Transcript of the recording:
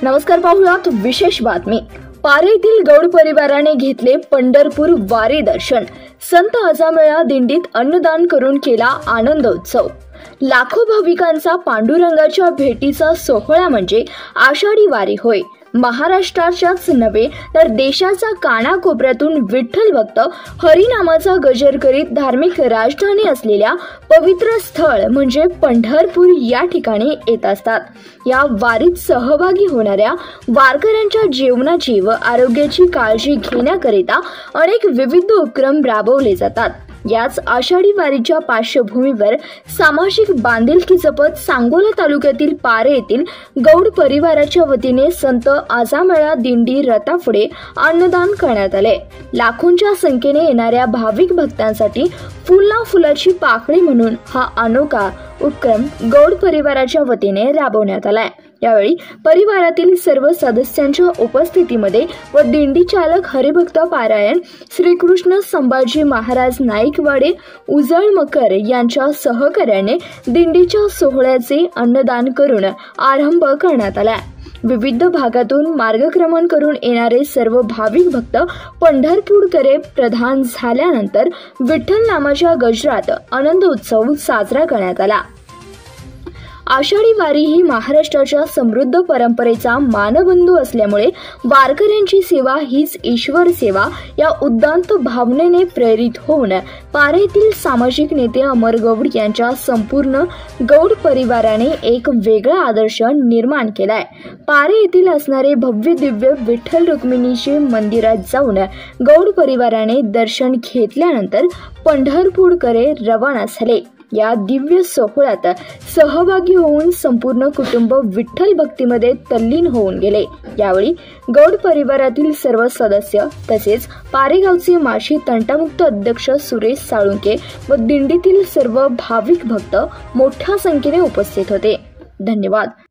नमस्कार, पाहुयात विशेष बातमी। पारे येथील गौड परिवाराने घेतले पंढरपूर वारी दर्शन। संत अजामेळा दिंडीत अन्नदान करून केला आनंदोत्सव। लाखो भाविकांचा पांडुरंगाच्या भेटीचा सोहळा म्हणजे आषाढी वारी होय। महाराष्ट्राच्याच नव्हे तर देशाच्या कानाकोपऱ्यातून विठ्ठल भक्त हरिनामाचा गजर करीत धार्मिक राजधानी असलेल्या पवित्र स्थळ म्हणजे पंढरपूर या ठिकाणी येत असतात। या वारीत सहभागी होणाऱ्या वारकऱ्यांच्या जीवनाची व आरोग्याची काळजी घेण्याकरिता अनेक विविध उपक्रम राबवले जातात। याच आषाढी वारीच्या पार्श्वभूमीवर सामाजिक बांधिलकी जपत सांगोला तालुक्यातील पारे येथील गौड परिवाराच्या वतीने संत अजामेळा दिंडी रथापुढे अन्नदान करण्यात आले। लाखोंच्या संख्येने येणाऱ्या भाविक भक्तांसाठी फुलना फुलाची पाकळी म्हणून हा अनोखा उपक्रम गौड परिवाराच्या वतीने राबवण्यात आलाय। यावेळी परिवारातील सर्व सदस्यांच्या उपस्थितीमध्ये व दिंडी चालक हरिभक्त पारायण श्रीकृष्ण संभाजी महाराज नाईकवाडे उजळमकर यांच्या सहकार्याने दिंडीच्या सोहळ्याचे अन्नदान करून आरंभ करण्यात आला। विविध भागातून मार्गक्रमण करून येणारे सर्व भाविक भक्त पंढरपूरकडे प्रस्थान झाल्यानंतर विठ्ठल नामाच्या गजरात आनंदोत्सव साजरा करण्यात आला। आषाढी वारी ही महाराष्ट्राच्या समृद्ध परंपरेचा मानबंधू असल्यामुळे वारकऱ्यांची सेवा हीच ईश्वर सेवा या उदात्त भावनेने प्रेरित होऊन पारे येथील सामाजिक नेते अमर गौड यांच्या संपूर्ण गौड परिवाराने एक वेगळा आदर्श निर्माण केलाय। पारे येथील असणारे भव्य दिव्य विठ्ठल रुक्मिणीचे मंदिरात जाऊन गौड परिवाराने दर्शन घेतल्यानंतर पंढरपूरकडे रवाना झाले। या दिव्य सोहळ्यात सहभागी होऊन संपूर्ण कुटुंब विठ्ठल भक्तीमध्ये तल्लीन होऊन गेले। यावेळी गौड परिवारातील सर्व सदस्य तसेच पारेगावचे माशी तंटामुक्त अध्यक्ष सुरेश साळुंके व दिंडीतील सर्व भाविक भक्त मोठ्या संख्येने उपस्थित होते। धन्यवाद।